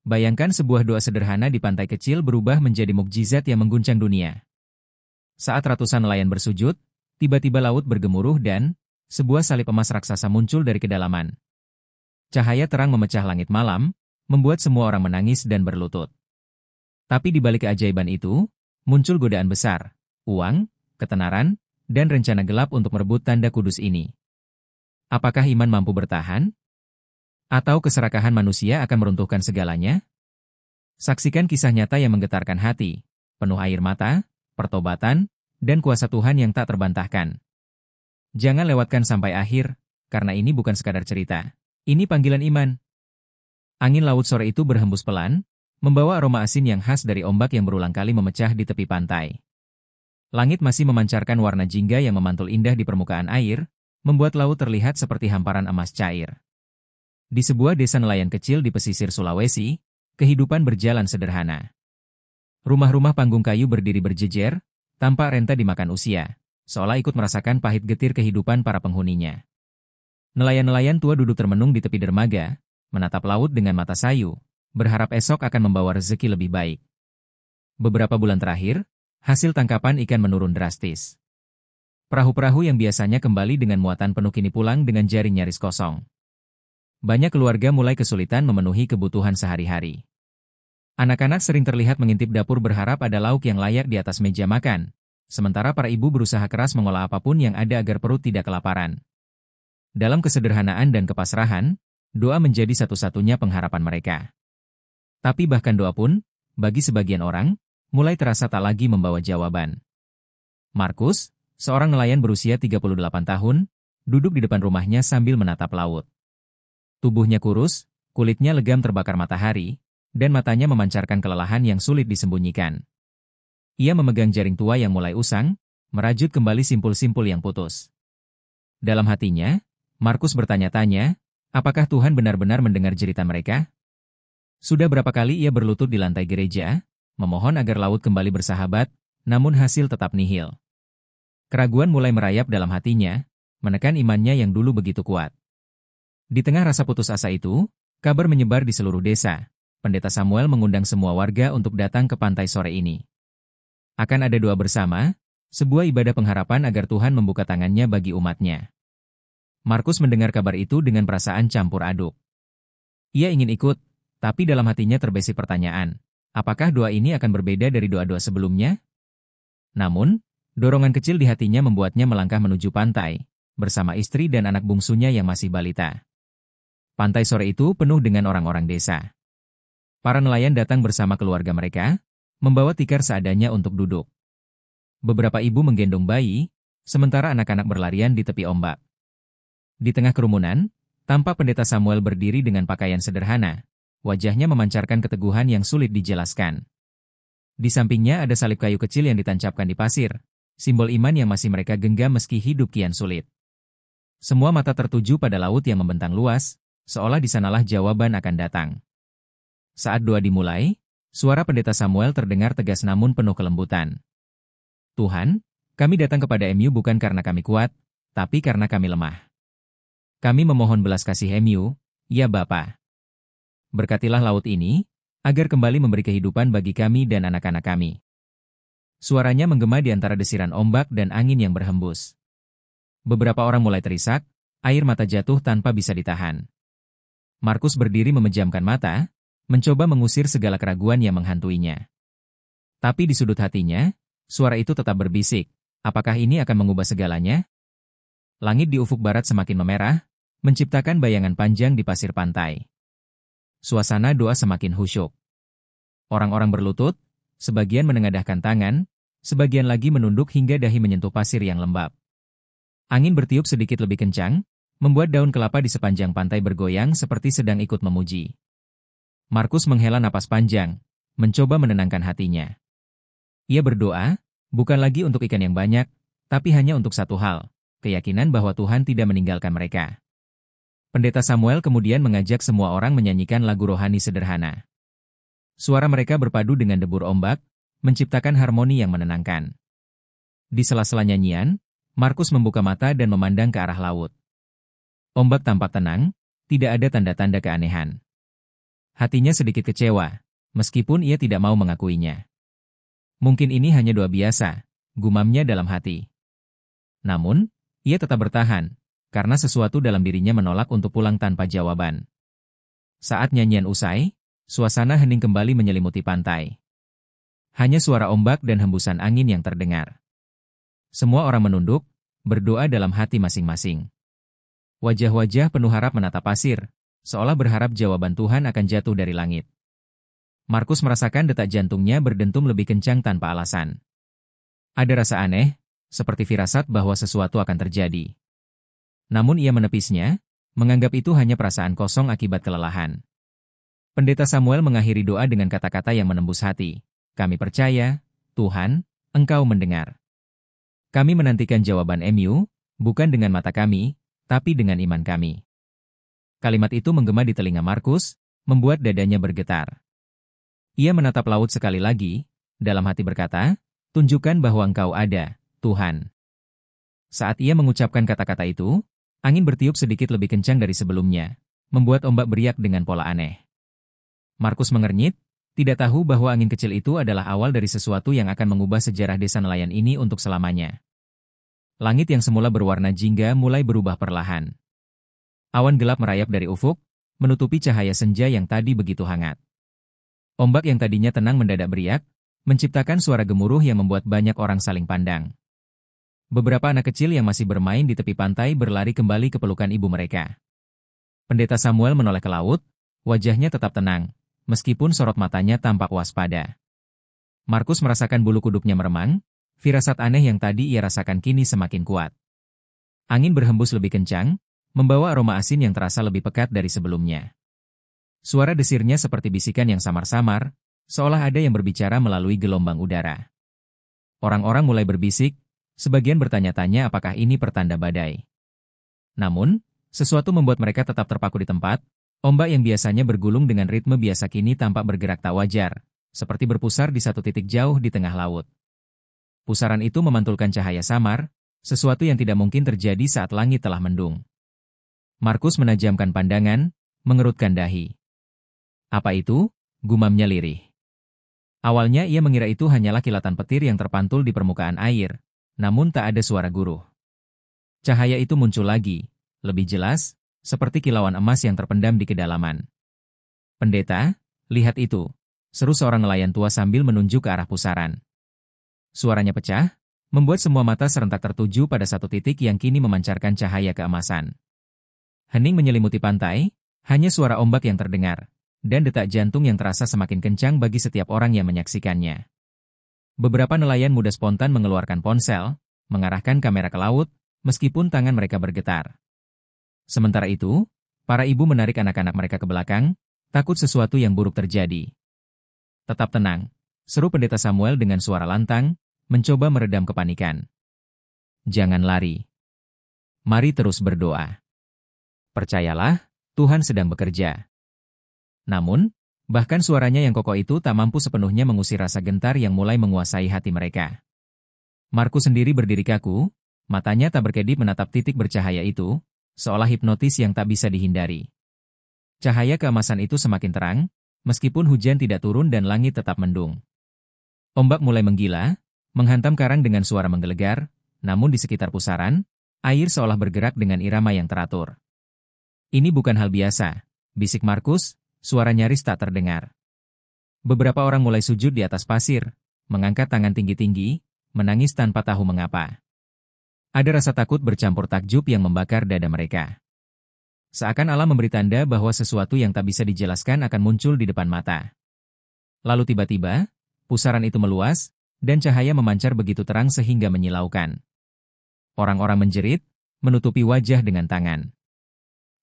Bayangkan sebuah doa sederhana di pantai kecil berubah menjadi mukjizat yang mengguncang dunia. Saat ratusan nelayan bersujud, tiba-tiba laut bergemuruh dan sebuah salib emas raksasa muncul dari kedalaman. Cahaya terang memecah langit malam, membuat semua orang menangis dan berlutut. Tapi di balik keajaiban itu, muncul godaan besar, uang, ketenaran, dan rencana gelap untuk merebut tanda kudus ini. Apakah iman mampu bertahan? Atau keserakahan manusia akan meruntuhkan segalanya? Saksikan kisah nyata yang menggetarkan hati, penuh air mata, pertobatan, dan kuasa Tuhan yang tak terbantahkan. Jangan lewatkan sampai akhir, karena ini bukan sekadar cerita. Ini panggilan iman. Angin laut sore itu berhembus pelan, membawa aroma asin yang khas dari ombak yang berulang kali memecah di tepi pantai. Langit masih memancarkan warna jingga yang memantul indah di permukaan air, membuat laut terlihat seperti hamparan emas cair. Di sebuah desa nelayan kecil di pesisir Sulawesi, kehidupan berjalan sederhana. Rumah-rumah panggung kayu berdiri berjejer, tanpa renta dimakan usia, seolah ikut merasakan pahit getir kehidupan para penghuninya. Nelayan-nelayan tua duduk termenung di tepi dermaga, menatap laut dengan mata sayu, berharap esok akan membawa rezeki lebih baik. Beberapa bulan terakhir, hasil tangkapan ikan menurun drastis. Perahu-perahu yang biasanya kembali dengan muatan penuh kini pulang dengan jaring nyaris kosong. Banyak keluarga mulai kesulitan memenuhi kebutuhan sehari-hari. Anak-anak sering terlihat mengintip dapur berharap ada lauk yang layak di atas meja makan, sementara para ibu berusaha keras mengolah apapun yang ada agar perut tidak kelaparan. Dalam kesederhanaan dan kepasrahan, doa menjadi satu-satunya pengharapan mereka. Tapi bahkan doa pun, bagi sebagian orang, mulai terasa tak lagi membawa jawaban. Markus, seorang nelayan berusia 38 tahun, duduk di depan rumahnya sambil menatap laut. Tubuhnya kurus, kulitnya legam terbakar matahari, dan matanya memancarkan kelelahan yang sulit disembunyikan. Ia memegang jaring tua yang mulai usang, merajut kembali simpul-simpul yang putus. Dalam hatinya, Markus bertanya-tanya, apakah Tuhan benar-benar mendengar jeritan mereka? Sudah berapa kali ia berlutut di lantai gereja, memohon agar laut kembali bersahabat, namun hasil tetap nihil. Keraguan mulai merayap dalam hatinya, menekan imannya yang dulu begitu kuat. Di tengah rasa putus asa itu, kabar menyebar di seluruh desa. Pendeta Samuel mengundang semua warga untuk datang ke pantai sore ini. Akan ada doa bersama, sebuah ibadah pengharapan agar Tuhan membuka tangannya bagi umatnya. Markus mendengar kabar itu dengan perasaan campur aduk. Ia ingin ikut, tapi dalam hatinya terbesit pertanyaan, apakah doa ini akan berbeda dari doa-doa sebelumnya? Namun, dorongan kecil di hatinya membuatnya melangkah menuju pantai, bersama istri dan anak bungsunya yang masih balita. Pantai sore itu penuh dengan orang-orang desa. Para nelayan datang bersama keluarga mereka, membawa tikar seadanya untuk duduk. Beberapa ibu menggendong bayi, sementara anak-anak berlarian di tepi ombak. Di tengah kerumunan, tampak pendeta Samuel berdiri dengan pakaian sederhana, wajahnya memancarkan keteguhan yang sulit dijelaskan. Di sampingnya ada salib kayu kecil yang ditancapkan di pasir, simbol iman yang masih mereka genggam meski hidup kian sulit. Semua mata tertuju pada laut yang membentang luas, seolah di sanalah jawaban akan datang. Saat doa dimulai, suara pendeta Samuel terdengar tegas namun penuh kelembutan. Tuhan, kami datang kepada MU bukan karena kami kuat, tapi karena kami lemah. Kami memohon belas kasih MU, ya Bapa. Berkatilah laut ini, agar kembali memberi kehidupan bagi kami dan anak-anak kami. Suaranya menggema di antara desiran ombak dan angin yang berhembus. Beberapa orang mulai terisak, air mata jatuh tanpa bisa ditahan. Markus berdiri memejamkan mata, mencoba mengusir segala keraguan yang menghantuinya. Tapi di sudut hatinya, suara itu tetap berbisik, apakah ini akan mengubah segalanya? Langit di ufuk barat semakin memerah, menciptakan bayangan panjang di pasir pantai. Suasana doa semakin khusyuk. Orang-orang berlutut, sebagian menengadahkan tangan, sebagian lagi menunduk hingga dahi menyentuh pasir yang lembab. Angin bertiup sedikit lebih kencang, membuat daun kelapa di sepanjang pantai bergoyang seperti sedang ikut memuji. Markus menghela napas panjang, mencoba menenangkan hatinya. Ia berdoa, bukan lagi untuk ikan yang banyak, tapi hanya untuk satu hal, keyakinan bahwa Tuhan tidak meninggalkan mereka. Pendeta Samuel kemudian mengajak semua orang menyanyikan lagu rohani sederhana. Suara mereka berpadu dengan debur ombak, menciptakan harmoni yang menenangkan. Di sela-sela nyanyian, Markus membuka mata dan memandang ke arah laut. Ombak tampak tenang, tidak ada tanda-tanda keanehan. Hatinya sedikit kecewa, meskipun ia tidak mau mengakuinya. Mungkin ini hanya doa biasa, gumamnya dalam hati. Namun, ia tetap bertahan, karena sesuatu dalam dirinya menolak untuk pulang tanpa jawaban. Saat nyanyian usai, suasana hening kembali menyelimuti pantai. Hanya suara ombak dan hembusan angin yang terdengar. Semua orang menunduk, berdoa dalam hati masing-masing. Wajah-wajah penuh harap menatap pasir, seolah berharap jawaban Tuhan akan jatuh dari langit. Markus merasakan detak jantungnya berdentum lebih kencang tanpa alasan. Ada rasa aneh, seperti firasat bahwa sesuatu akan terjadi. Namun ia menepisnya, menganggap itu hanya perasaan kosong akibat kelelahan. Pendeta Samuel mengakhiri doa dengan kata-kata yang menembus hati. Kami percaya, Tuhan, Engkau mendengar. Kami menantikan jawaban MU, bukan dengan mata kami, tapi dengan iman kami. Kalimat itu menggema di telinga Markus, membuat dadanya bergetar. Ia menatap laut sekali lagi, dalam hati berkata, tunjukkan bahwa Engkau ada, Tuhan. Saat ia mengucapkan kata-kata itu, angin bertiup sedikit lebih kencang dari sebelumnya, membuat ombak beriak dengan pola aneh. Markus mengernyit, tidak tahu bahwa angin kecil itu adalah awal dari sesuatu yang akan mengubah sejarah desa nelayan ini untuk selamanya. Langit yang semula berwarna jingga mulai berubah perlahan. Awan gelap merayap dari ufuk, menutupi cahaya senja yang tadi begitu hangat. Ombak yang tadinya tenang mendadak beriak, menciptakan suara gemuruh yang membuat banyak orang saling pandang. Beberapa anak kecil yang masih bermain di tepi pantai berlari kembali ke pelukan ibu mereka. Pendeta Samuel menoleh ke laut, wajahnya tetap tenang, meskipun sorot matanya tampak waspada. Markus merasakan bulu kuduknya meremang, firasat aneh yang tadi ia rasakan kini semakin kuat. Angin berhembus lebih kencang, membawa aroma asin yang terasa lebih pekat dari sebelumnya. Suara desirnya seperti bisikan yang samar-samar, seolah ada yang berbicara melalui gelombang udara. Orang-orang mulai berbisik, sebagian bertanya-tanya apakah ini pertanda badai. Namun, sesuatu membuat mereka tetap terpaku di tempat. Ombak yang biasanya bergulung dengan ritme biasa kini tampak bergerak tak wajar, seperti berpusar di satu titik jauh di tengah laut. Pusaran itu memantulkan cahaya samar, sesuatu yang tidak mungkin terjadi saat langit telah mendung. Markus menajamkan pandangan, mengerutkan dahi. Apa itu? Gumamnya lirih. Awalnya ia mengira itu hanyalah kilatan petir yang terpantul di permukaan air, namun tak ada suara guruh. Cahaya itu muncul lagi, lebih jelas, seperti kilauan emas yang terpendam di kedalaman. Pendeta, lihat itu, seru seorang nelayan tua sambil menunjuk ke arah pusaran. Suaranya pecah, membuat semua mata serentak tertuju pada satu titik yang kini memancarkan cahaya keemasan. Hening menyelimuti pantai, hanya suara ombak yang terdengar, dan detak jantung yang terasa semakin kencang bagi setiap orang yang menyaksikannya. Beberapa nelayan muda spontan mengeluarkan ponsel, mengarahkan kamera ke laut, meskipun tangan mereka bergetar. Sementara itu, para ibu menarik anak-anak mereka ke belakang, takut sesuatu yang buruk terjadi. Tetap tenang, seru pendeta Samuel dengan suara lantang, mencoba meredam kepanikan. Jangan lari. Mari terus berdoa. Percayalah, Tuhan sedang bekerja. Namun, bahkan suaranya yang kokoh itu tak mampu sepenuhnya mengusir rasa gentar yang mulai menguasai hati mereka. Markus sendiri berdiri kaku, matanya tak berkedip menatap titik bercahaya itu, seolah hipnotis yang tak bisa dihindari. Cahaya keemasan itu semakin terang, meskipun hujan tidak turun dan langit tetap mendung. Ombak mulai menggila, menghantam karang dengan suara menggelegar, namun di sekitar pusaran, air seolah bergerak dengan irama yang teratur. Ini bukan hal biasa, bisik Markus, suara nyaris tak terdengar. Beberapa orang mulai sujud di atas pasir, mengangkat tangan tinggi-tinggi, menangis tanpa tahu mengapa. Ada rasa takut bercampur takjub yang membakar dada mereka. Seakan alam memberi tanda bahwa sesuatu yang tak bisa dijelaskan akan muncul di depan mata. Lalu tiba-tiba, pusaran itu meluas, dan cahaya memancar begitu terang sehingga menyilaukan. Orang-orang menjerit, menutupi wajah dengan tangan.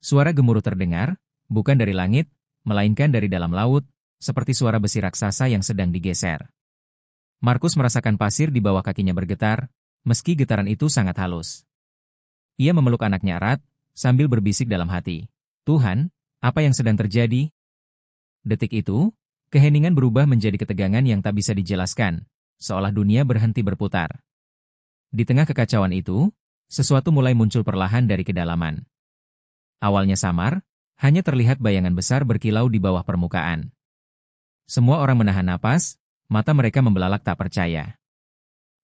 Suara gemuruh terdengar, bukan dari langit, melainkan dari dalam laut, seperti suara besi raksasa yang sedang digeser. Markus merasakan pasir di bawah kakinya bergetar, meski getaran itu sangat halus. Ia memeluk anaknya erat, sambil berbisik dalam hati, Tuhan, apa yang sedang terjadi? Detik itu, keheningan berubah menjadi ketegangan yang tak bisa dijelaskan, seolah dunia berhenti berputar. Di tengah kekacauan itu, sesuatu mulai muncul perlahan dari kedalaman. Awalnya samar, hanya terlihat bayangan besar berkilau di bawah permukaan. Semua orang menahan napas, mata mereka membelalak tak percaya.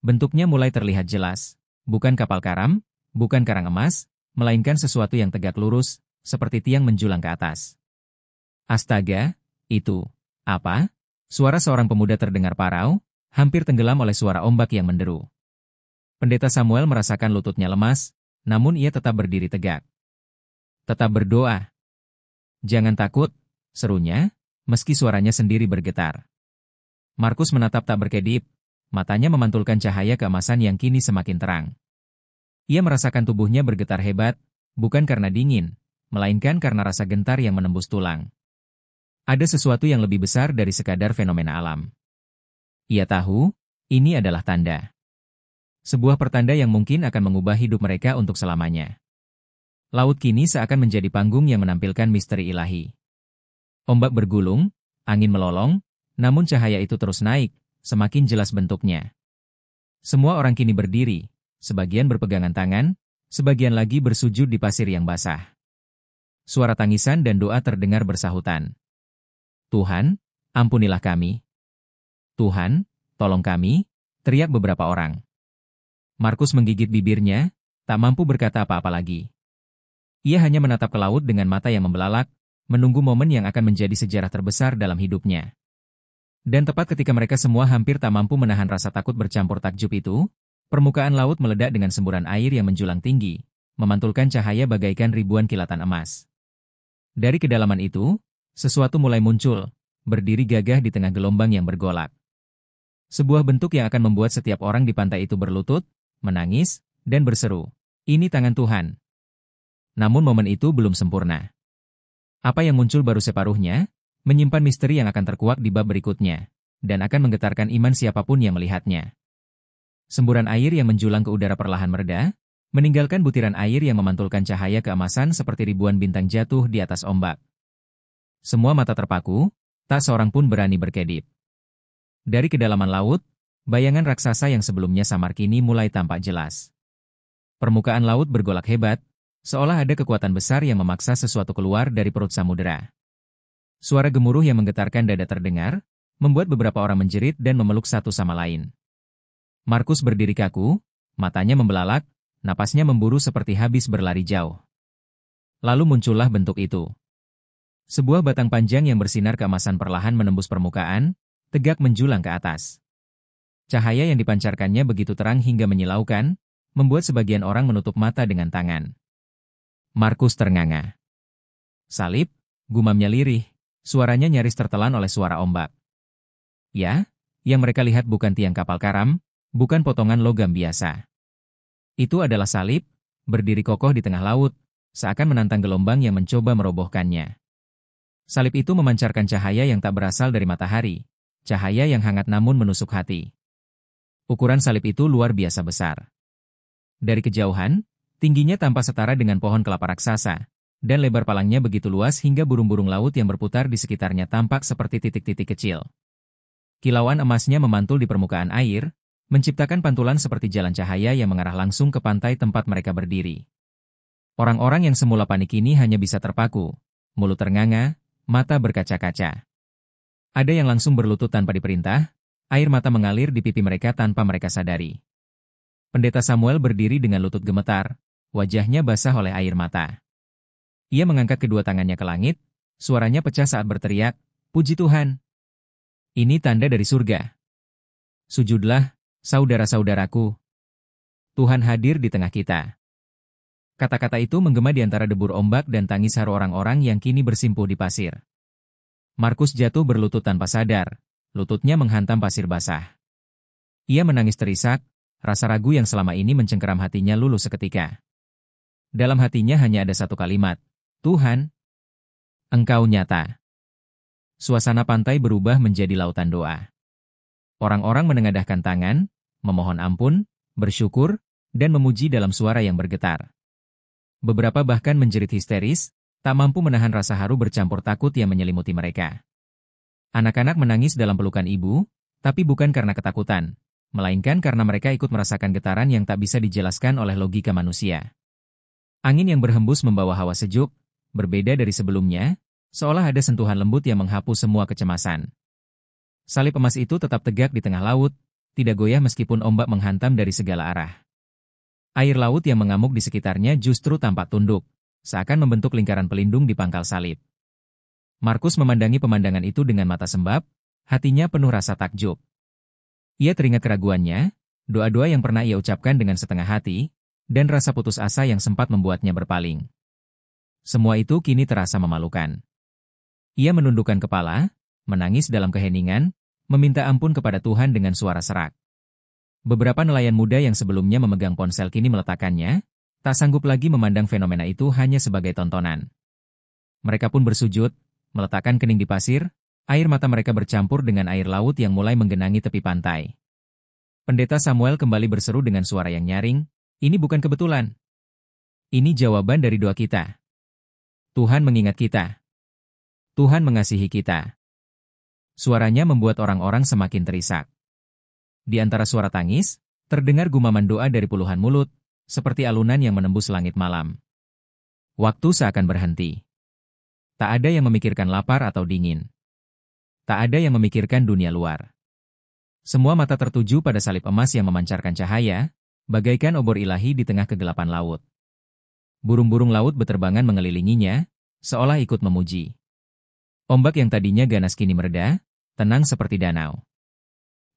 Bentuknya mulai terlihat jelas, bukan kapal karam, bukan karang emas, melainkan sesuatu yang tegak lurus, seperti tiang menjulang ke atas. Astaga, itu apa? Suara seorang pemuda terdengar parau, hampir tenggelam oleh suara ombak yang menderu. Pendeta Samuel merasakan lututnya lemas, namun ia tetap berdiri tegak. Tetap berdoa. Jangan takut, serunya, meski suaranya sendiri bergetar. Markus menatap tak berkedip, matanya memantulkan cahaya keemasan yang kini semakin terang. Ia merasakan tubuhnya bergetar hebat, bukan karena dingin, melainkan karena rasa gentar yang menembus tulang. Ada sesuatu yang lebih besar dari sekadar fenomena alam. Ia tahu, ini adalah tanda. Sebuah pertanda yang mungkin akan mengubah hidup mereka untuk selamanya. Laut kini seakan menjadi panggung yang menampilkan misteri ilahi. Ombak bergulung, angin melolong, namun cahaya itu terus naik, semakin jelas bentuknya. Semua orang kini berdiri, sebagian berpegangan tangan, sebagian lagi bersujud di pasir yang basah. Suara tangisan dan doa terdengar bersahutan. Tuhan, ampunilah kami. Tuhan, tolong kami, teriak beberapa orang. Markus menggigit bibirnya, tak mampu berkata apa-apa lagi. Ia hanya menatap ke laut dengan mata yang membelalak, menunggu momen yang akan menjadi sejarah terbesar dalam hidupnya. Dan tepat ketika mereka semua hampir tak mampu menahan rasa takut bercampur takjub itu, permukaan laut meledak dengan semburan air yang menjulang tinggi, memantulkan cahaya bagaikan ribuan kilatan emas. Dari kedalaman itu, sesuatu mulai muncul, berdiri gagah di tengah gelombang yang bergolak. Sebuah bentuk yang akan membuat setiap orang di pantai itu berlutut, menangis, dan berseru, "Ini tangan Tuhan." Namun momen itu belum sempurna. Apa yang muncul baru separuhnya, menyimpan misteri yang akan terkuak di bab berikutnya, dan akan menggetarkan iman siapapun yang melihatnya. Semburan air yang menjulang ke udara perlahan mereda, meninggalkan butiran air yang memantulkan cahaya keemasan seperti ribuan bintang jatuh di atas ombak. Semua mata terpaku, tak seorang pun berani berkedip. Dari kedalaman laut, bayangan raksasa yang sebelumnya samar kini mulai tampak jelas. Permukaan laut bergolak hebat, seolah ada kekuatan besar yang memaksa sesuatu keluar dari perut samudera. Suara gemuruh yang menggetarkan dada terdengar, membuat beberapa orang menjerit dan memeluk satu sama lain. Markus berdiri kaku, matanya membelalak, napasnya memburu seperti habis berlari jauh. Lalu muncullah bentuk itu. Sebuah batang panjang yang bersinar keemasan perlahan menembus permukaan, tegak menjulang ke atas. Cahaya yang dipancarkannya begitu terang hingga menyilaukan, membuat sebagian orang menutup mata dengan tangan. Markus ternganga. Salib, gumamnya lirih, suaranya nyaris tertelan oleh suara ombak. Ya, yang mereka lihat bukan tiang kapal karam, bukan potongan logam biasa. Itu adalah salib, berdiri kokoh di tengah laut, seakan menantang gelombang yang mencoba merobohkannya. Salib itu memancarkan cahaya yang tak berasal dari matahari, cahaya yang hangat namun menusuk hati. Ukuran salib itu luar biasa besar. Dari kejauhan, tingginya tampak setara dengan pohon kelapa raksasa, dan lebar palangnya begitu luas hingga burung-burung laut yang berputar di sekitarnya tampak seperti titik-titik kecil. Kilauan emasnya memantul di permukaan air, menciptakan pantulan seperti jalan cahaya yang mengarah langsung ke pantai tempat mereka berdiri. Orang-orang yang semula panik ini hanya bisa terpaku, mulut ternganga, mata berkaca-kaca. Ada yang langsung berlutut tanpa diperintah, air mata mengalir di pipi mereka tanpa mereka sadari. Pendeta Samuel berdiri dengan lutut gemetar, wajahnya basah oleh air mata. Ia mengangkat kedua tangannya ke langit, suaranya pecah saat berteriak, "Puji Tuhan! Ini tanda dari surga. Sujudlah, saudara-saudaraku. Tuhan hadir di tengah kita." Kata-kata itu menggema di antara debur ombak dan tangis haru orang-orang yang kini bersimpuh di pasir. Markus jatuh berlutut tanpa sadar, lututnya menghantam pasir basah. Ia menangis terisak, rasa ragu yang selama ini mencengkeram hatinya luluh seketika. Dalam hatinya hanya ada satu kalimat, "Tuhan, Engkau nyata." Suasana pantai berubah menjadi lautan doa. Orang-orang menengadahkan tangan, memohon ampun, bersyukur, dan memuji dalam suara yang bergetar. Beberapa bahkan menjerit histeris, tak mampu menahan rasa haru bercampur takut yang menyelimuti mereka. Anak-anak menangis dalam pelukan ibu, tapi bukan karena ketakutan, melainkan karena mereka ikut merasakan getaran yang tak bisa dijelaskan oleh logika manusia. Angin yang berhembus membawa hawa sejuk, berbeda dari sebelumnya, seolah ada sentuhan lembut yang menghapus semua kecemasan. Salib emas itu tetap tegak di tengah laut, tidak goyah meskipun ombak menghantam dari segala arah. Air laut yang mengamuk di sekitarnya justru tampak tunduk, seakan membentuk lingkaran pelindung di pangkal salib. Markus memandangi pemandangan itu dengan mata sembab, hatinya penuh rasa takjub. Ia teringat keraguannya, doa-doa yang pernah ia ucapkan dengan setengah hati, dan rasa putus asa yang sempat membuatnya berpaling. Semua itu kini terasa memalukan. Ia menundukkan kepala, menangis dalam keheningan, meminta ampun kepada Tuhan dengan suara serak. Beberapa nelayan muda yang sebelumnya memegang ponsel kini meletakkannya, tak sanggup lagi memandang fenomena itu hanya sebagai tontonan. Mereka pun bersujud, meletakkan kening di pasir, air mata mereka bercampur dengan air laut yang mulai menggenangi tepi pantai. Pendeta Samuel kembali berseru dengan suara yang nyaring, "Ini bukan kebetulan. Ini jawaban dari doa kita. Tuhan mengingat kita. Tuhan mengasihi kita." Suaranya membuat orang-orang semakin terisak. Di antara suara tangis, terdengar gumaman doa dari puluhan mulut, seperti alunan yang menembus langit malam. Waktu seakan berhenti. Tak ada yang memikirkan lapar atau dingin. Tak ada yang memikirkan dunia luar. Semua mata tertuju pada salib emas yang memancarkan cahaya, bagaikan obor ilahi di tengah kegelapan laut. Burung-burung laut beterbangan mengelilinginya, seolah ikut memuji. Ombak yang tadinya ganas kini mereda, tenang seperti danau.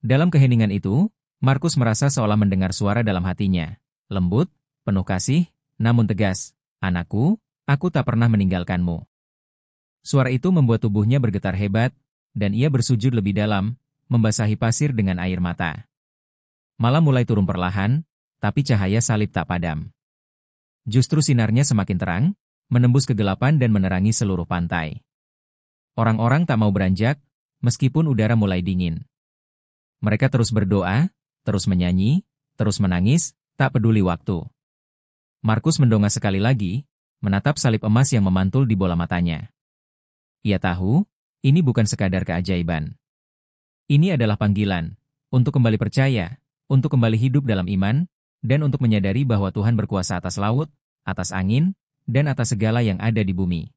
Dalam keheningan itu, Markus merasa seolah mendengar suara dalam hatinya, lembut, penuh kasih, namun tegas, "Anakku, aku tak pernah meninggalkanmu." Suara itu membuat tubuhnya bergetar hebat, dan ia bersujud lebih dalam, membasahi pasir dengan air mata. Malam mulai turun perlahan, tapi cahaya salib tak padam. Justru sinarnya semakin terang, menembus kegelapan dan menerangi seluruh pantai. Orang-orang tak mau beranjak, meskipun udara mulai dingin. Mereka terus berdoa, terus menyanyi, terus menangis, tak peduli waktu. Markus mendongak sekali lagi, menatap salib emas yang memantul di bola matanya. Ia tahu, ini bukan sekadar keajaiban. Ini adalah panggilan, untuk kembali percaya, untuk kembali hidup dalam iman, dan untuk menyadari bahwa Tuhan berkuasa atas laut, atas angin, dan atas segala yang ada di bumi.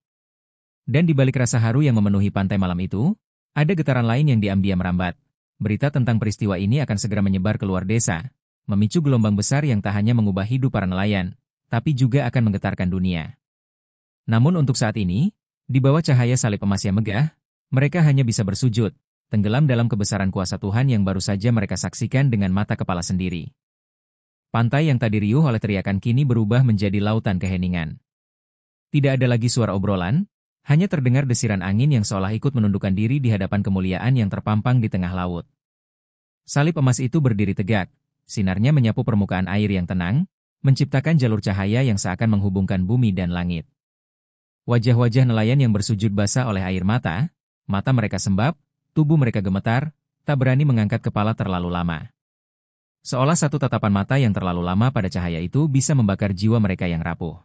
Dan di balik rasa haru yang memenuhi pantai malam itu, ada getaran lain yang diam-diam merambat. Berita tentang peristiwa ini akan segera menyebar keluar desa, memicu gelombang besar yang tak hanya mengubah hidup para nelayan, tapi juga akan menggetarkan dunia. Namun untuk saat ini, di bawah cahaya salib emas yang megah, mereka hanya bisa bersujud, tenggelam dalam kebesaran kuasa Tuhan yang baru saja mereka saksikan dengan mata kepala sendiri. Pantai yang tadi riuh oleh teriakan kini berubah menjadi lautan keheningan. Tidak ada lagi suara obrolan, hanya terdengar desiran angin yang seolah ikut menundukkan diri di hadapan kemuliaan yang terpampang di tengah laut. Salib emas itu berdiri tegak, sinarnya menyapu permukaan air yang tenang, menciptakan jalur cahaya yang seakan menghubungkan bumi dan langit. Wajah-wajah nelayan yang bersujud basah oleh air mata, mata mereka sembab, tubuh mereka gemetar, tak berani mengangkat kepala terlalu lama. Seolah satu tatapan mata yang terlalu lama pada cahaya itu bisa membakar jiwa mereka yang rapuh.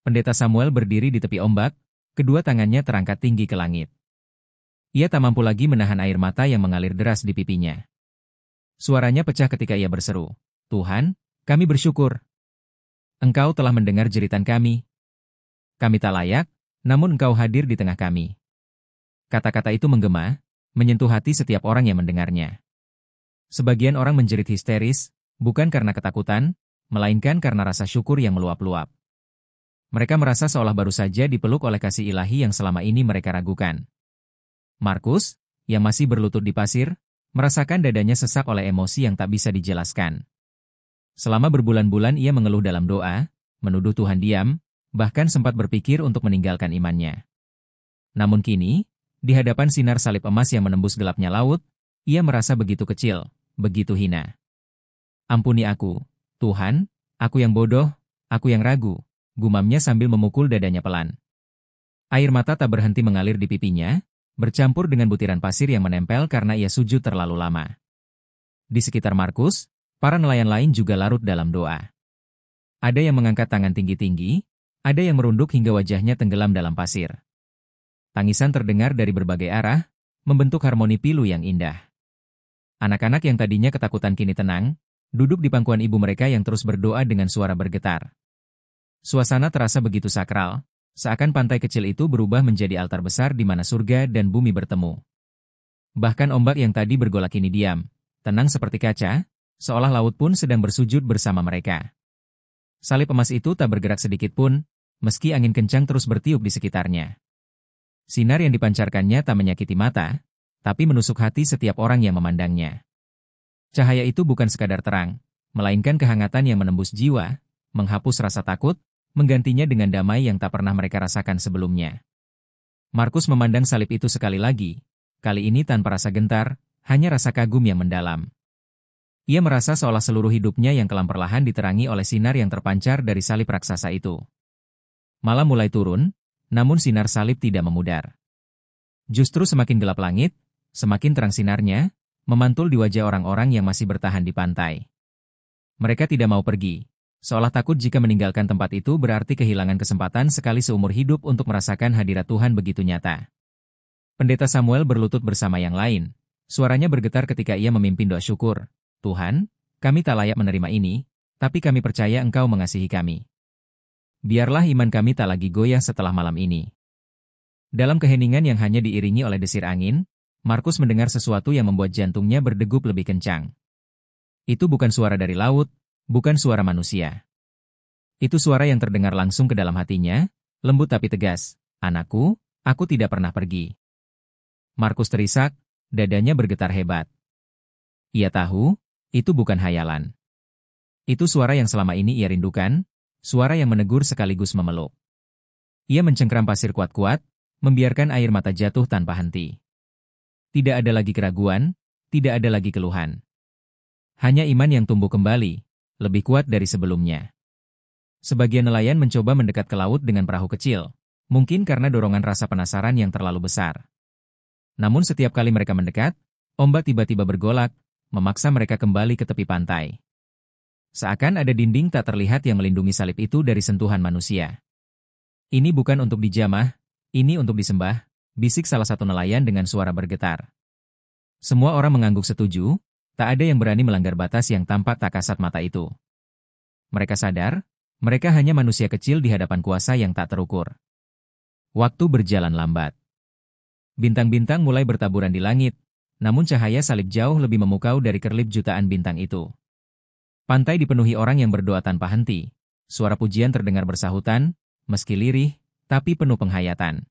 Pendeta Samuel berdiri di tepi ombak, kedua tangannya terangkat tinggi ke langit. Ia tak mampu lagi menahan air mata yang mengalir deras di pipinya. Suaranya pecah ketika ia berseru, "Tuhan, kami bersyukur. Engkau telah mendengar jeritan kami. Kami tak layak, namun Engkau hadir di tengah kami." Kata-kata itu menggema, menyentuh hati setiap orang yang mendengarnya. Sebagian orang menjerit histeris, bukan karena ketakutan, melainkan karena rasa syukur yang meluap-luap. Mereka merasa seolah baru saja dipeluk oleh kasih ilahi yang selama ini mereka ragukan. Markus, yang masih berlutut di pasir, merasakan dadanya sesak oleh emosi yang tak bisa dijelaskan. Selama berbulan-bulan ia mengeluh dalam doa, menuduh Tuhan diam, bahkan sempat berpikir untuk meninggalkan imannya. Namun kini, di hadapan sinar salib emas yang menembus gelapnya laut, ia merasa begitu kecil, begitu hina. "Ampuni aku, Tuhan, aku yang bodoh, aku yang ragu," gumamnya sambil memukul dadanya pelan. Air mata tak berhenti mengalir di pipinya, bercampur dengan butiran pasir yang menempel karena ia sujud terlalu lama. Di sekitar Markus, para nelayan lain juga larut dalam doa. Ada yang mengangkat tangan tinggi-tinggi, ada yang merunduk hingga wajahnya tenggelam dalam pasir. Tangisan terdengar dari berbagai arah, membentuk harmoni pilu yang indah. Anak-anak yang tadinya ketakutan kini tenang, duduk di pangkuan ibu mereka yang terus berdoa dengan suara bergetar. Suasana terasa begitu sakral, Seakan pantai kecil itu berubah menjadi altar besar di mana surga dan bumi bertemu. Bahkan ombak yang tadi bergolak kini diam, tenang seperti kaca, seolah laut pun sedang bersujud bersama mereka. Salib emas itu tak bergerak sedikit pun, meski angin kencang terus bertiup di sekitarnya. Sinar yang dipancarkannya tak menyakiti mata, tapi menusuk hati setiap orang yang memandangnya. Cahaya itu bukan sekadar terang, melainkan kehangatan yang menembus jiwa, menghapus rasa takut, menggantinya dengan damai yang tak pernah mereka rasakan sebelumnya. Markus memandang salib itu sekali lagi, kali ini tanpa rasa gentar, hanya rasa kagum yang mendalam. Ia merasa seolah seluruh hidupnya yang kelam perlahan diterangi oleh sinar yang terpancar dari salib raksasa itu. Malam mulai turun, namun sinar salib tidak memudar. Justru semakin gelap langit, semakin terang sinarnya, memantul di wajah orang-orang yang masih bertahan di pantai. Mereka tidak mau pergi, seolah takut jika meninggalkan tempat itu berarti kehilangan kesempatan sekali seumur hidup untuk merasakan hadirat Tuhan begitu nyata. Pendeta Samuel berlutut bersama yang lain, suaranya bergetar ketika ia memimpin doa syukur. Tuhan, kami tak layak menerima ini, tapi kami percaya Engkau mengasihi kami. Biarlah iman kami tak lagi goyah setelah malam ini. Dalam keheningan yang hanya diiringi oleh desir angin, Markus mendengar sesuatu yang membuat jantungnya berdegup lebih kencang. Itu bukan suara dari laut, bukan suara manusia. Itu suara yang terdengar langsung ke dalam hatinya, lembut tapi tegas. Anakku, aku tidak pernah pergi. Markus terisak, dadanya bergetar hebat. Ia tahu, itu bukan hayalan. Itu suara yang selama ini ia rindukan, suara yang menegur sekaligus memeluk. Ia mencengkram pasir kuat-kuat, membiarkan air mata jatuh tanpa henti. Tidak ada lagi keraguan, tidak ada lagi keluhan. Hanya iman yang tumbuh kembali, lebih kuat dari sebelumnya. Sebagian nelayan mencoba mendekat ke laut dengan perahu kecil, mungkin karena dorongan rasa penasaran yang terlalu besar. Namun setiap kali mereka mendekat, ombak tiba-tiba bergolak, memaksa mereka kembali ke tepi pantai. Seakan ada dinding tak terlihat yang melindungi salib itu dari sentuhan manusia. Ini bukan untuk dijamah, ini untuk disembah, bisik salah satu nelayan dengan suara bergetar. Semua orang mengangguk setuju, tak ada yang berani melanggar batas yang tampak tak kasat mata itu. Mereka sadar, mereka hanya manusia kecil di hadapan kuasa yang tak terukur. Waktu berjalan lambat. Bintang-bintang mulai bertaburan di langit, namun cahaya salib jauh lebih memukau dari kerlip jutaan bintang itu. Pantai dipenuhi orang yang berdoa tanpa henti. Suara pujian terdengar bersahutan, meski lirih, tapi penuh penghayatan.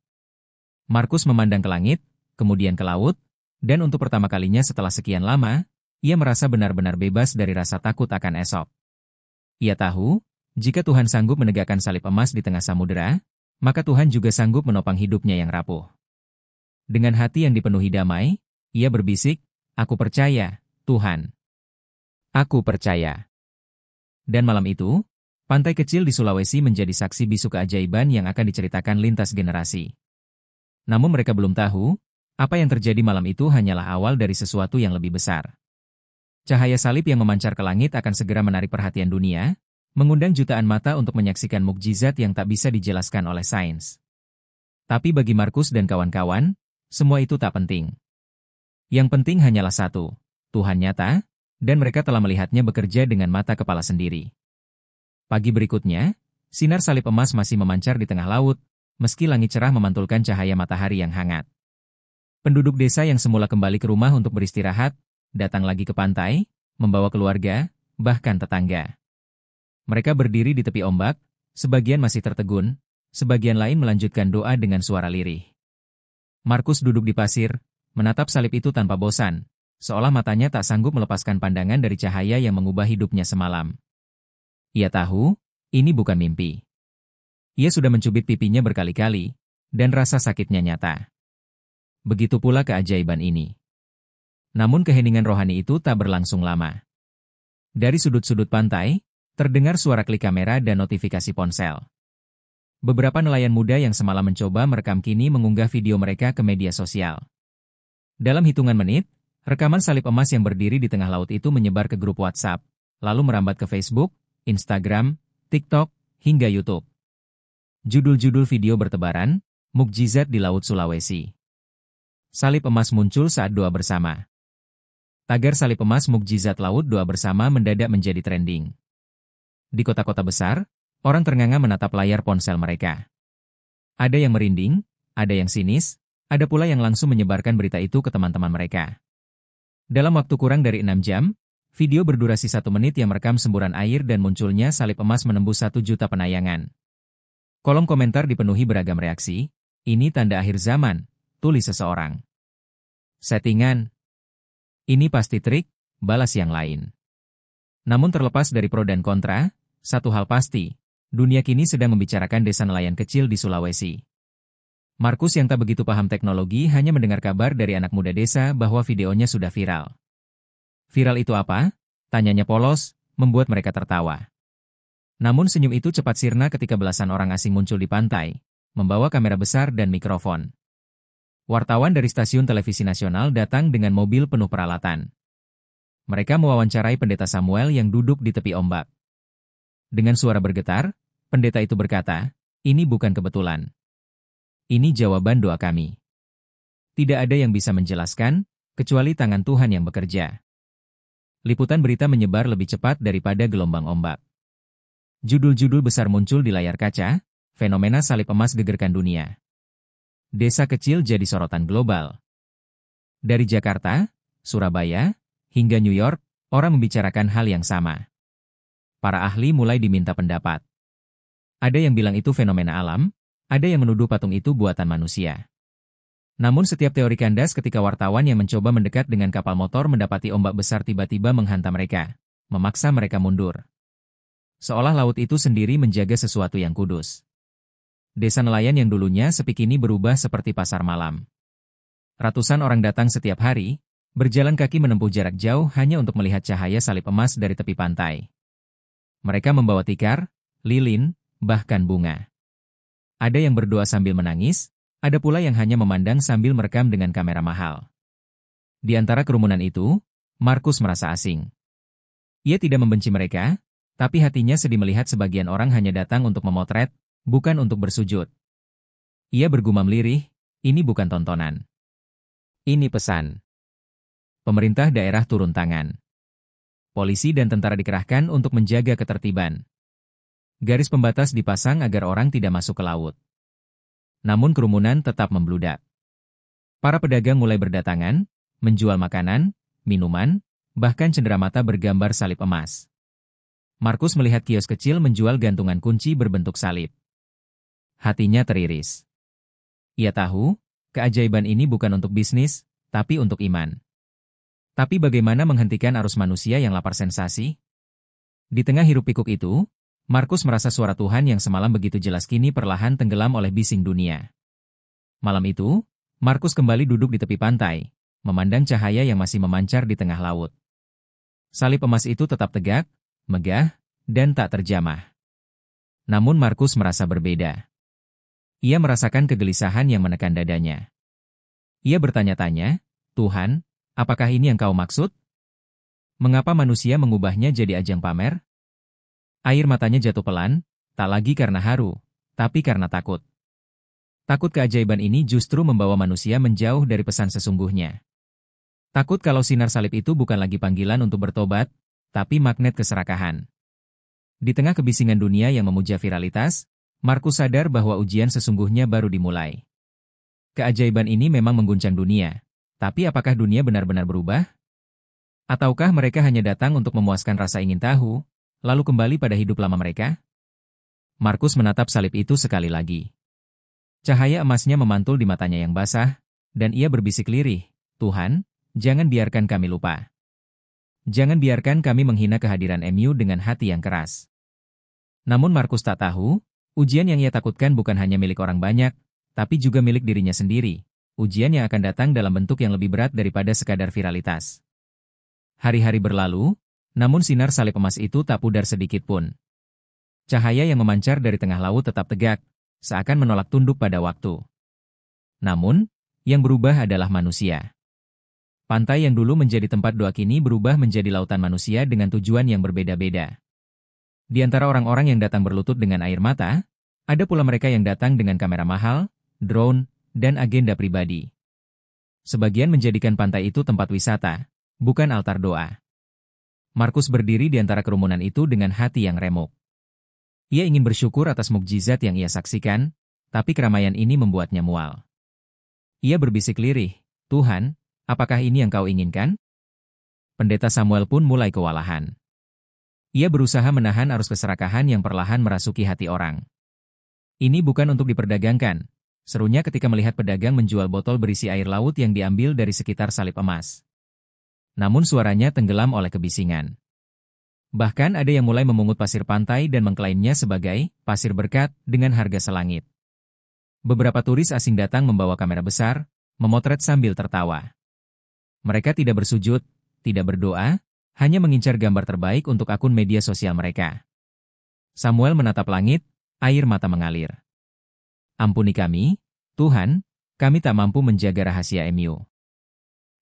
Markus memandang ke langit, kemudian ke laut, dan untuk pertama kalinya setelah sekian lama, ia merasa benar-benar bebas dari rasa takut akan esok. Ia tahu, jika Tuhan sanggup menegakkan salib emas di tengah samudera, maka Tuhan juga sanggup menopang hidupnya yang rapuh. Dengan hati yang dipenuhi damai, ia berbisik, "Aku percaya, Tuhan. Aku percaya." Dan malam itu, pantai kecil di Sulawesi menjadi saksi bisu keajaiban yang akan diceritakan lintas generasi. Namun mereka belum tahu, apa yang terjadi malam itu hanyalah awal dari sesuatu yang lebih besar. Cahaya salib yang memancar ke langit akan segera menarik perhatian dunia, mengundang jutaan mata untuk menyaksikan mukjizat yang tak bisa dijelaskan oleh sains. Tapi bagi Markus dan kawan-kawan, semua itu tak penting. Yang penting hanyalah satu, Tuhan nyata, dan mereka telah melihatnya bekerja dengan mata kepala sendiri. Pagi berikutnya, sinar salib emas masih memancar di tengah laut, meski langit cerah memantulkan cahaya matahari yang hangat. Penduduk desa yang semula kembali ke rumah untuk beristirahat, datang lagi ke pantai, membawa keluarga, bahkan tetangga. Mereka berdiri di tepi ombak, sebagian masih tertegun, sebagian lain melanjutkan doa dengan suara lirih. Markus duduk di pasir, menatap salib itu tanpa bosan, seolah matanya tak sanggup melepaskan pandangan dari cahaya yang mengubah hidupnya semalam. Ia tahu, ini bukan mimpi. Ia sudah mencubit pipinya berkali-kali, dan rasa sakitnya nyata. Begitu pula keajaiban ini. Namun keheningan rohani itu tak berlangsung lama. Dari sudut-sudut pantai, terdengar suara klik kamera dan notifikasi ponsel. Beberapa nelayan muda yang semalam mencoba merekam kini mengunggah video mereka ke media sosial. Dalam hitungan menit, rekaman salib emas yang berdiri di tengah laut itu menyebar ke grup WhatsApp, lalu merambat ke Facebook, Instagram, TikTok, hingga YouTube. Judul-judul video bertebaran, mukjizat di Laut Sulawesi. Salib emas muncul saat doa bersama. Tagar salib emas mukjizat laut doa bersama mendadak menjadi trending. Di kota-kota besar, orang ternganga menatap layar ponsel mereka. Ada yang merinding, ada yang sinis, ada pula yang langsung menyebarkan berita itu ke teman-teman mereka. Dalam waktu kurang dari 6 jam, video berdurasi 1 menit yang merekam semburan air dan munculnya salib emas menembus 1 juta penayangan. Kolom komentar dipenuhi beragam reaksi. Ini tanda akhir zaman, tulis seseorang. Settingan. Ini pasti trik, balas yang lain. Namun terlepas dari pro dan kontra, satu hal pasti, dunia kini sedang membicarakan desa nelayan kecil di Sulawesi. Markus yang tak begitu paham teknologi hanya mendengar kabar dari anak muda desa bahwa videonya sudah viral. Viral itu apa? Tanyanya polos, membuat mereka tertawa. Namun senyum itu cepat sirna ketika belasan orang asing muncul di pantai, membawa kamera besar dan mikrofon. Wartawan dari stasiun televisi nasional datang dengan mobil penuh peralatan. Mereka mewawancarai pendeta Samuel yang duduk di tepi ombak. Dengan suara bergetar, pendeta itu berkata, "Ini bukan kebetulan. Ini jawaban doa kami. Tidak ada yang bisa menjelaskan, kecuali tangan Tuhan yang bekerja." Liputan berita menyebar lebih cepat daripada gelombang ombak. Judul-judul besar muncul di layar kaca, fenomena salib emas gegerkan dunia. Desa kecil jadi sorotan global. Dari Jakarta, Surabaya, hingga New York, orang membicarakan hal yang sama. Para ahli mulai diminta pendapat. Ada yang bilang itu fenomena alam, ada yang menuduh patung itu buatan manusia. Namun setiap teori kandas ketika wartawan yang mencoba mendekat dengan kapal motor mendapati ombak besar tiba-tiba menghantam mereka, memaksa mereka mundur. Seolah laut itu sendiri menjaga sesuatu yang kudus. Desa nelayan yang dulunya sepi kini berubah seperti pasar malam. Ratusan orang datang setiap hari, berjalan kaki menempuh jarak jauh hanya untuk melihat cahaya salib emas dari tepi pantai. Mereka membawa tikar, lilin, bahkan bunga. Ada yang berdoa sambil menangis, ada pula yang hanya memandang sambil merekam dengan kamera mahal. Di antara kerumunan itu, Markus merasa asing. Ia tidak membenci mereka, tapi hatinya sedih melihat sebagian orang hanya datang untuk memotret, bukan untuk bersujud. Ia bergumam lirih, ini bukan tontonan. Ini pesan. Pemerintah daerah turun tangan. Polisi dan tentara dikerahkan untuk menjaga ketertiban. Garis pembatas dipasang agar orang tidak masuk ke laut. Namun kerumunan tetap membludak. Para pedagang mulai berdatangan, menjual makanan, minuman, bahkan cenderamata bergambar salib emas. Markus melihat kios kecil menjual gantungan kunci berbentuk salib. Hatinya teriris. Ia tahu, keajaiban ini bukan untuk bisnis, tapi untuk iman. Tapi bagaimana menghentikan arus manusia yang lapar sensasi? Di tengah hiruk-pikuk itu, Markus merasa suara Tuhan yang semalam begitu jelas kini perlahan tenggelam oleh bising dunia. Malam itu, Markus kembali duduk di tepi pantai, memandang cahaya yang masih memancar di tengah laut. Salib emas itu tetap tegak, megah, dan tak terjamah. Namun Markus merasa berbeda. Ia merasakan kegelisahan yang menekan dadanya. Ia bertanya-tanya, "Tuhan, apakah ini yang kau maksud? Mengapa manusia mengubahnya jadi ajang pamer?" Air matanya jatuh pelan, tak lagi karena haru, tapi karena takut. Takut keajaiban ini justru membawa manusia menjauh dari pesan sesungguhnya. Takut kalau sinar salib itu bukan lagi panggilan untuk bertobat, tapi magnet keserakahan. Di tengah kebisingan dunia yang memuja viralitas, Markus sadar bahwa ujian sesungguhnya baru dimulai. Keajaiban ini memang mengguncang dunia, tapi apakah dunia benar-benar berubah? Ataukah mereka hanya datang untuk memuaskan rasa ingin tahu, lalu kembali pada hidup lama mereka? Markus menatap salib itu sekali lagi. Cahaya emasnya memantul di matanya yang basah, dan ia berbisik lirih, "Tuhan, jangan biarkan kami lupa. Jangan biarkan kami menghina kehadiran MU dengan hati yang keras." Namun Markus tak tahu, ujian yang ia takutkan bukan hanya milik orang banyak, tapi juga milik dirinya sendiri. Ujian yang akan datang dalam bentuk yang lebih berat daripada sekadar viralitas. Hari-hari berlalu, namun sinar salib emas itu tak pudar sedikit pun. Cahaya yang memancar dari tengah laut tetap tegak, seakan menolak tunduk pada waktu. Namun, yang berubah adalah manusia. Pantai yang dulu menjadi tempat doa kini berubah menjadi lautan manusia dengan tujuan yang berbeda-beda. Di antara orang-orang yang datang berlutut dengan air mata, ada pula mereka yang datang dengan kamera mahal, drone, dan agenda pribadi. Sebagian menjadikan pantai itu tempat wisata, bukan altar doa. Markus berdiri di antara kerumunan itu dengan hati yang remuk. Ia ingin bersyukur atas mukjizat yang ia saksikan, Tapi keramaian ini membuatnya mual. Ia berbisik lirih, "Tuhan, apakah ini yang kau inginkan?" Pendeta Samuel pun mulai kewalahan. Ia berusaha menahan arus keserakahan yang perlahan merasuki hati orang. "Ini bukan untuk diperdagangkan," serunya ketika melihat pedagang menjual botol berisi air laut yang diambil dari sekitar salib emas. Namun suaranya tenggelam oleh kebisingan. Bahkan ada yang mulai memungut pasir pantai dan mengklaimnya sebagai pasir berkat dengan harga selangit. Beberapa turis asing datang membawa kamera besar, memotret sambil tertawa. Mereka tidak bersujud, tidak berdoa, hanya mengincar gambar terbaik untuk akun media sosial mereka. Samuel menatap langit, air mata mengalir. "Ampuni kami, Tuhan, kami tak mampu menjaga rahasia MU."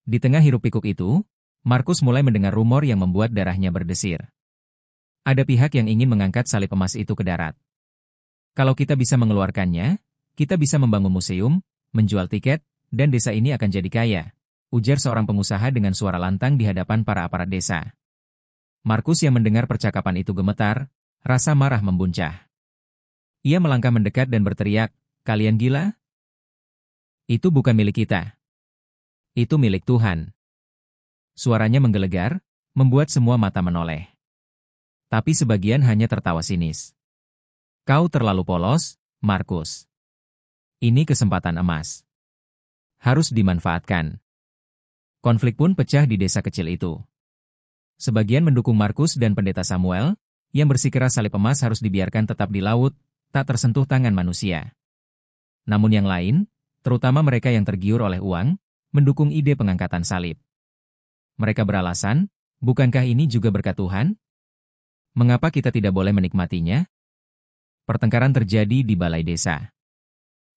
Di tengah hiruk-pikuk itu, Markus mulai mendengar rumor yang membuat darahnya berdesir. Ada pihak yang ingin mengangkat salib emas itu ke darat. "Kalau kita bisa mengeluarkannya, kita bisa membangun museum, menjual tiket, dan desa ini akan jadi kaya," ujar seorang pengusaha dengan suara lantang di hadapan para aparat desa. Markus yang mendengar percakapan itu gemetar, rasa marah membuncah. Ia melangkah mendekat dan berteriak, "Kalian gila? Itu bukan milik kita. Itu milik Tuhan." Suaranya menggelegar, membuat semua mata menoleh. Tapi sebagian hanya tertawa sinis. "Kau terlalu polos, Markus. Ini kesempatan emas. Harus dimanfaatkan." Konflik pun pecah di desa kecil itu. Sebagian mendukung Markus dan pendeta Samuel, yang bersikeras salib emas harus dibiarkan tetap di laut, tak tersentuh tangan manusia. Namun yang lain, terutama mereka yang tergiur oleh uang, mendukung ide pengangkatan salib. Mereka beralasan, "Bukankah ini juga berkat Tuhan? Mengapa kita tidak boleh menikmatinya?" Pertengkaran terjadi di balai desa.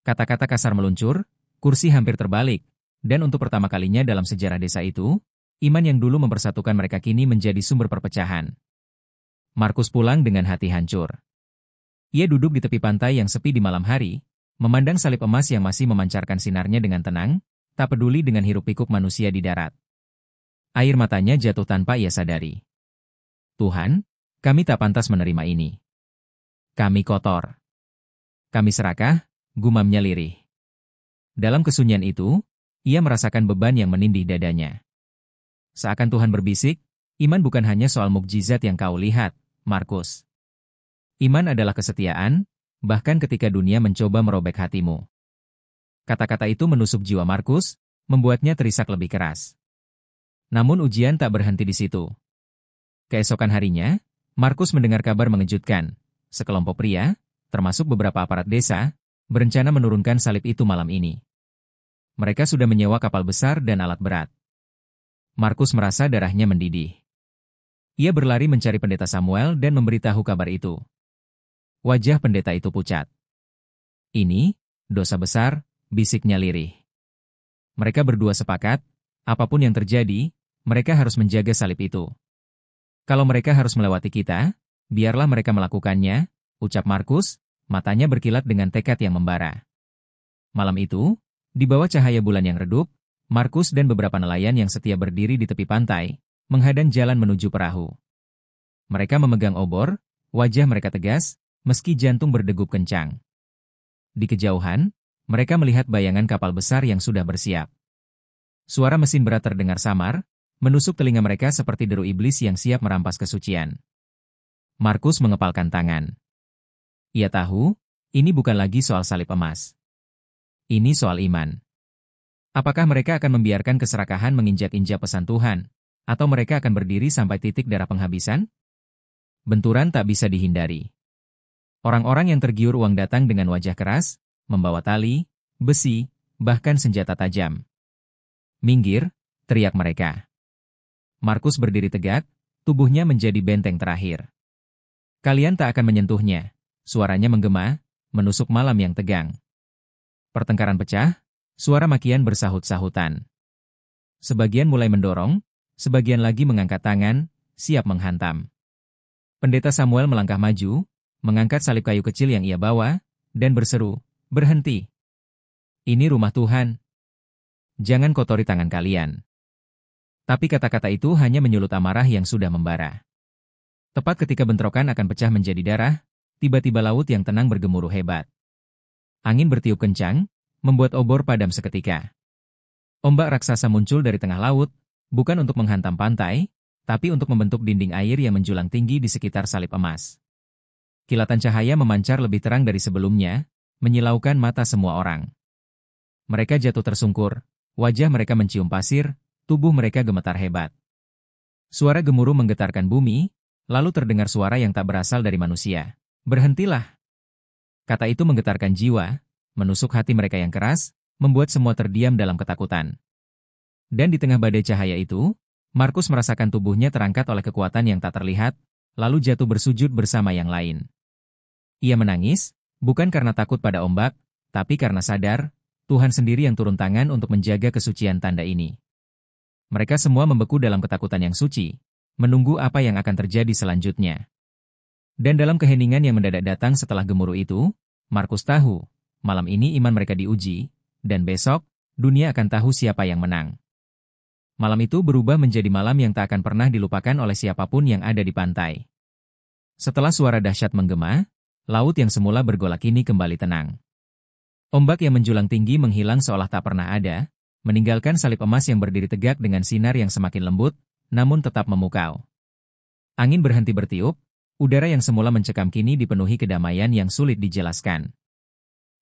Kata-kata kasar meluncur, kursi hampir terbalik, dan untuk pertama kalinya dalam sejarah desa itu, iman yang dulu mempersatukan mereka kini menjadi sumber perpecahan. Markus pulang dengan hati hancur. Ia duduk di tepi pantai yang sepi di malam hari, memandang salib emas yang masih memancarkan sinarnya dengan tenang, tak peduli dengan hiruk-pikuk manusia di darat. Air matanya jatuh tanpa ia sadari. "Tuhan, kami tak pantas menerima ini. Kami kotor. Kami serakah," gumamnya lirih. Dalam kesunyian itu, ia merasakan beban yang menindih dadanya. Seakan Tuhan berbisik, "Iman bukan hanya soal mukjizat yang kau lihat, Markus. Iman adalah kesetiaan, bahkan ketika dunia mencoba merobek hatimu." Kata-kata itu menusuk jiwa Markus, membuatnya terisak lebih keras. Namun ujian tak berhenti di situ. Keesokan harinya, Markus mendengar kabar mengejutkan. Sekelompok pria, termasuk beberapa aparat desa, berencana menurunkan salib itu malam ini. Mereka sudah menyewa kapal besar dan alat berat. Markus merasa darahnya mendidih. Ia berlari mencari pendeta Samuel dan memberitahu kabar itu. Wajah pendeta itu pucat. "Ini, dosa besar," bisiknya lirih. Mereka berdua sepakat, apapun yang terjadi, mereka harus menjaga salib itu. "Kalau mereka harus melewati kita, biarlah mereka melakukannya," ucap Markus, matanya berkilat dengan tekad yang membara. Malam itu, di bawah cahaya bulan yang redup, Markus dan beberapa nelayan yang setia berdiri di tepi pantai, menghadang jalan menuju perahu. Mereka memegang obor, wajah mereka tegas, meski jantung berdegup kencang. Di kejauhan, mereka melihat bayangan kapal besar yang sudah bersiap. Suara mesin berat terdengar samar, menusuk telinga mereka seperti deru iblis yang siap merampas kesucian. Markus mengepalkan tangan. Ia tahu, ini bukan lagi soal salib emas. Ini soal iman. Apakah mereka akan membiarkan keserakahan menginjak-injak pesan Tuhan, atau mereka akan berdiri sampai titik darah penghabisan? Benturan tak bisa dihindari. Orang-orang yang tergiur uang datang dengan wajah keras, membawa tali, besi, bahkan senjata tajam. "Minggir!" teriak mereka. Markus berdiri tegak, tubuhnya menjadi benteng terakhir. "Kalian tak akan menyentuhnya," suaranya menggema, menusuk malam yang tegang. Pertengkaran pecah, suara makian bersahut-sahutan. Sebagian mulai mendorong, sebagian lagi mengangkat tangan, siap menghantam. Pendeta Samuel melangkah maju, mengangkat salib kayu kecil yang ia bawa, dan berseru, "Berhenti! Ini rumah Tuhan. Jangan kotori tangan kalian." Tapi kata-kata itu hanya menyulut amarah yang sudah membara. Tepat ketika bentrokan akan pecah menjadi darah, tiba-tiba laut yang tenang bergemuruh hebat. Angin bertiup kencang, membuat obor padam seketika. Ombak raksasa muncul dari tengah laut, bukan untuk menghantam pantai, tapi untuk membentuk dinding air yang menjulang tinggi di sekitar salib emas. Kilatan cahaya memancar lebih terang dari sebelumnya, menyilaukan mata semua orang. Mereka jatuh tersungkur, wajah mereka mencium pasir, tubuh mereka gemetar hebat. Suara gemuruh menggetarkan bumi, lalu terdengar suara yang tak berasal dari manusia. "Berhentilah!" Kata itu menggetarkan jiwa, menusuk hati mereka yang keras, membuat semua terdiam dalam ketakutan. Dan di tengah badai cahaya itu, Markus merasakan tubuhnya terangkat oleh kekuatan yang tak terlihat, lalu jatuh bersujud bersama yang lain. Ia menangis, bukan karena takut pada ombak, tapi karena sadar, Tuhan sendiri yang turun tangan untuk menjaga kesucian tanda ini. Mereka semua membeku dalam ketakutan yang suci, menunggu apa yang akan terjadi selanjutnya. Dan dalam keheningan yang mendadak datang setelah gemuruh itu, Markus tahu, malam ini iman mereka diuji, dan besok, dunia akan tahu siapa yang menang. Malam itu berubah menjadi malam yang tak akan pernah dilupakan oleh siapapun yang ada di pantai. Setelah suara dahsyat menggema, laut yang semula bergolak kini kembali tenang. Ombak yang menjulang tinggi menghilang seolah tak pernah ada, meninggalkan salib emas yang berdiri tegak dengan sinar yang semakin lembut, namun tetap memukau. Angin berhenti bertiup, udara yang semula mencekam kini dipenuhi kedamaian yang sulit dijelaskan.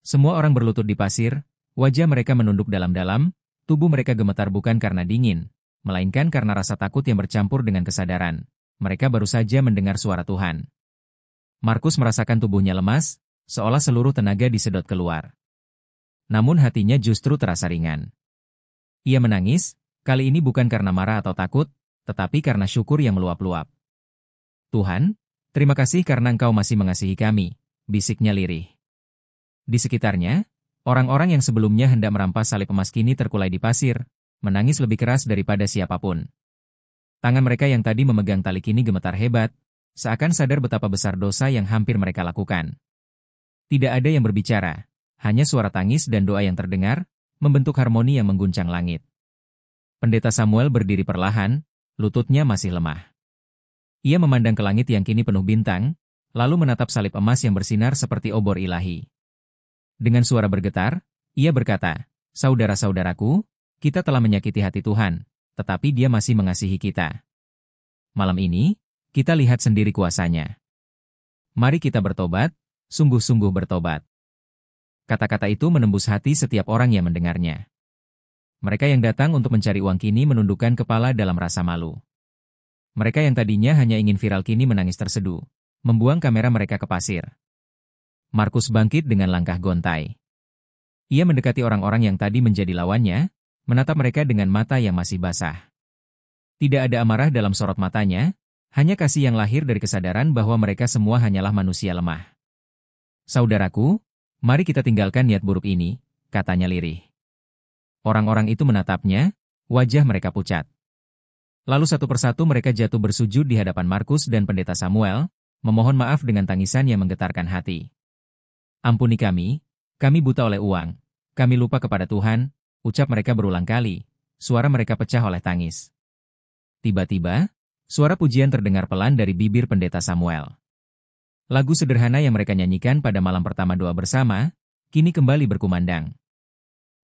Semua orang berlutut di pasir, wajah mereka menunduk dalam-dalam, tubuh mereka gemetar bukan karena dingin, melainkan karena rasa takut yang bercampur dengan kesadaran. Mereka baru saja mendengar suara Tuhan. Markus merasakan tubuhnya lemas, seolah seluruh tenaga disedot keluar. Namun hatinya justru terasa ringan. Ia menangis, kali ini bukan karena marah atau takut, tetapi karena syukur yang meluap-luap. "Tuhan, terima kasih karena Engkau masih mengasihi kami," bisiknya lirih. Di sekitarnya, orang-orang yang sebelumnya hendak merampas salib emas kini terkulai di pasir, menangis lebih keras daripada siapapun. Tangan mereka yang tadi memegang tali kini gemetar hebat, seakan sadar betapa besar dosa yang hampir mereka lakukan. Tidak ada yang berbicara, hanya suara tangis dan doa yang terdengar, membentuk harmoni yang mengguncang langit. Pendeta Samuel berdiri perlahan, lututnya masih lemah. Ia memandang ke langit yang kini penuh bintang, lalu menatap salib emas yang bersinar seperti obor ilahi. Dengan suara bergetar, ia berkata, "Saudara-saudaraku, kita telah menyakiti hati Tuhan, tetapi Dia masih mengasihi kita. Malam ini, kita lihat sendiri kuasanya. Mari kita bertobat, sungguh-sungguh bertobat." Kata-kata itu menembus hati setiap orang yang mendengarnya. Mereka yang datang untuk mencari uang kini menundukkan kepala dalam rasa malu. Mereka yang tadinya hanya ingin viral kini menangis terseduh, membuang kamera mereka ke pasir. Markus bangkit dengan langkah gontai. Ia mendekati orang-orang yang tadi menjadi lawannya, menatap mereka dengan mata yang masih basah. Tidak ada amarah dalam sorot matanya, hanya kasih yang lahir dari kesadaran bahwa mereka semua hanyalah manusia lemah. "Saudaraku, mari kita tinggalkan niat buruk ini," katanya lirih. Orang-orang itu menatapnya, wajah mereka pucat. Lalu satu persatu mereka jatuh bersujud di hadapan Markus dan pendeta Samuel, memohon maaf dengan tangisan yang menggetarkan hati. "Ampuni kami buta oleh uang, kami lupa kepada Tuhan," ucap mereka berulang kali, suara mereka pecah oleh tangis. Tiba-tiba, suara pujian terdengar pelan dari bibir pendeta Samuel. Lagu sederhana yang mereka nyanyikan pada malam pertama doa bersama, kini kembali berkumandang.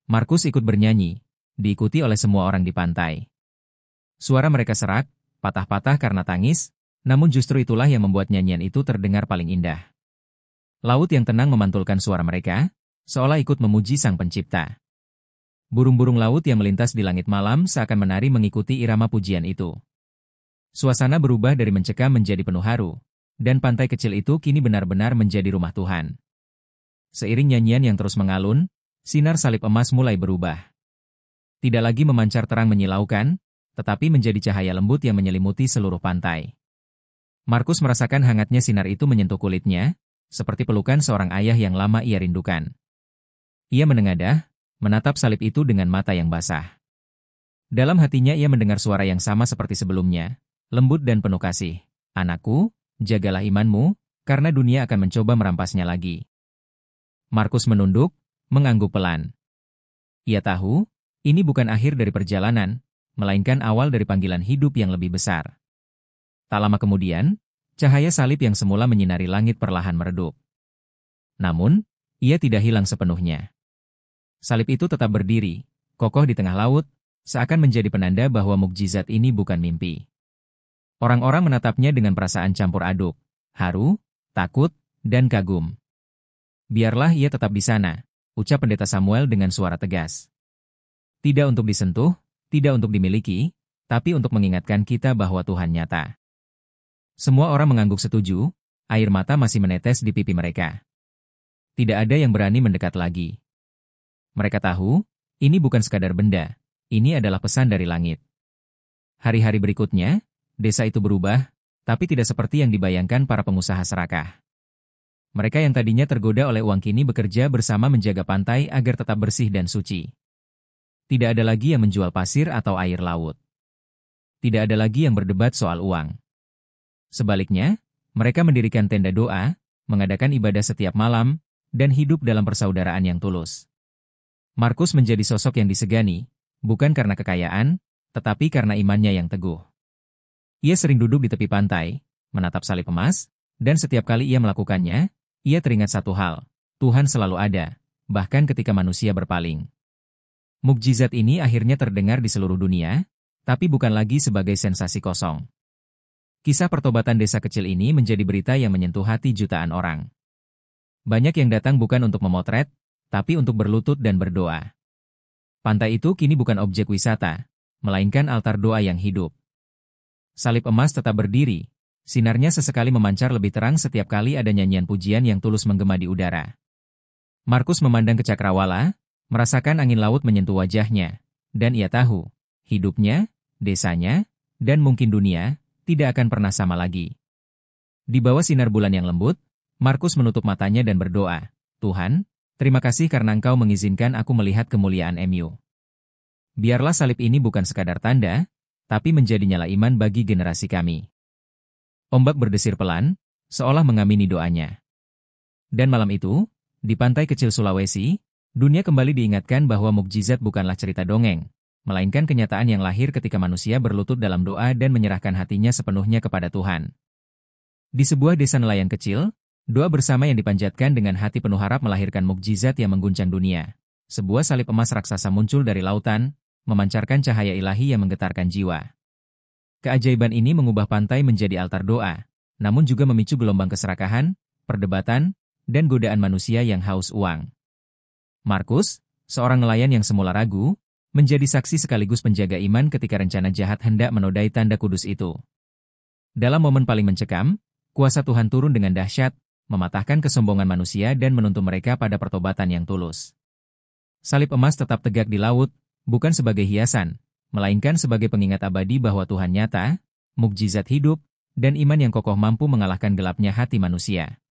Markus ikut bernyanyi, diikuti oleh semua orang di pantai. Suara mereka serak, patah-patah karena tangis, namun justru itulah yang membuat nyanyian itu terdengar paling indah. Laut yang tenang memantulkan suara mereka, seolah ikut memuji Sang Pencipta. Burung-burung laut yang melintas di langit malam seakan menari mengikuti irama pujian itu. Suasana berubah dari mencekam menjadi penuh haru, dan pantai kecil itu kini benar-benar menjadi rumah Tuhan. Seiring nyanyian yang terus mengalun, sinar salib emas mulai berubah. Tidak lagi memancar terang menyilaukan, tetapi menjadi cahaya lembut yang menyelimuti seluruh pantai. Markus merasakan hangatnya sinar itu menyentuh kulitnya, seperti pelukan seorang ayah yang lama ia rindukan. Ia menengadah, menatap salib itu dengan mata yang basah. Dalam hatinya ia mendengar suara yang sama seperti sebelumnya, lembut dan penuh kasih. "Anakku, jagalah imanmu, karena dunia akan mencoba merampasnya lagi." Markus menunduk, mengangguk pelan. Ia tahu, ini bukan akhir dari perjalanan, melainkan awal dari panggilan hidup yang lebih besar. Tak lama kemudian, cahaya salib yang semula menyinari langit perlahan meredup. Namun, ia tidak hilang sepenuhnya. Salib itu tetap berdiri, kokoh di tengah laut, seakan menjadi penanda bahwa mukjizat ini bukan mimpi. Orang-orang menatapnya dengan perasaan campur aduk, haru, takut, dan kagum. Biarlah ia tetap di sana, ucap Pendeta Samuel dengan suara tegas. Tidak untuk disentuh, tidak untuk dimiliki, tapi untuk mengingatkan kita bahwa Tuhan nyata. Semua orang mengangguk setuju, air mata masih menetes di pipi mereka. Tidak ada yang berani mendekat lagi. Mereka tahu, ini bukan sekadar benda, ini adalah pesan dari langit. Hari-hari berikutnya, desa itu berubah, tapi tidak seperti yang dibayangkan para pengusaha serakah. Mereka yang tadinya tergoda oleh uang kini bekerja bersama menjaga pantai agar tetap bersih dan suci. Tidak ada lagi yang menjual pasir atau air laut. Tidak ada lagi yang berdebat soal uang. Sebaliknya, mereka mendirikan tenda doa, mengadakan ibadah setiap malam, dan hidup dalam persaudaraan yang tulus. Markus menjadi sosok yang disegani, bukan karena kekayaan, tetapi karena imannya yang teguh. Ia sering duduk di tepi pantai, menatap salib emas, dan setiap kali ia melakukannya, ia teringat satu hal, Tuhan selalu ada, bahkan ketika manusia berpaling. Mukjizat ini akhirnya terdengar di seluruh dunia, tapi bukan lagi sebagai sensasi kosong. Kisah pertobatan desa kecil ini menjadi berita yang menyentuh hati jutaan orang. Banyak yang datang bukan untuk memotret, tapi untuk berlutut dan berdoa. Pantai itu kini bukan objek wisata, melainkan altar doa yang hidup. Salib emas tetap berdiri, sinarnya sesekali memancar lebih terang setiap kali ada nyanyian pujian yang tulus menggema di udara. Markus memandang ke cakrawala, merasakan angin laut menyentuh wajahnya, dan ia tahu, hidupnya, desanya, dan mungkin dunia, tidak akan pernah sama lagi. Di bawah sinar bulan yang lembut, Markus menutup matanya dan berdoa, Tuhan, terima kasih karena Engkau mengizinkan aku melihat kemuliaan MU. Biarlah salib ini bukan sekadar tanda, tapi menjadi nyala iman bagi generasi kami. Ombak berdesir pelan, seolah mengamini doanya. Dan malam itu, di pantai kecil Sulawesi, dunia kembali diingatkan bahwa mukjizat bukanlah cerita dongeng, melainkan kenyataan yang lahir ketika manusia berlutut dalam doa dan menyerahkan hatinya sepenuhnya kepada Tuhan. Di sebuah desa nelayan kecil, doa bersama yang dipanjatkan dengan hati penuh harap melahirkan mukjizat yang mengguncang dunia. Sebuah salib emas raksasa muncul dari lautan, memancarkan cahaya ilahi yang menggetarkan jiwa. Keajaiban ini mengubah pantai menjadi altar doa, namun juga memicu gelombang keserakahan, perdebatan, dan godaan manusia yang haus uang. Markus, seorang nelayan yang semula ragu, menjadi saksi sekaligus penjaga iman ketika rencana jahat hendak menodai tanda kudus itu. Dalam momen paling mencekam, kuasa Tuhan turun dengan dahsyat, mematahkan kesombongan manusia dan menuntun mereka pada pertobatan yang tulus. Salib emas tetap tegak di laut, bukan sebagai hiasan, melainkan sebagai pengingat abadi bahwa Tuhan nyata, mukjizat hidup, dan iman yang kokoh mampu mengalahkan gelapnya hati manusia.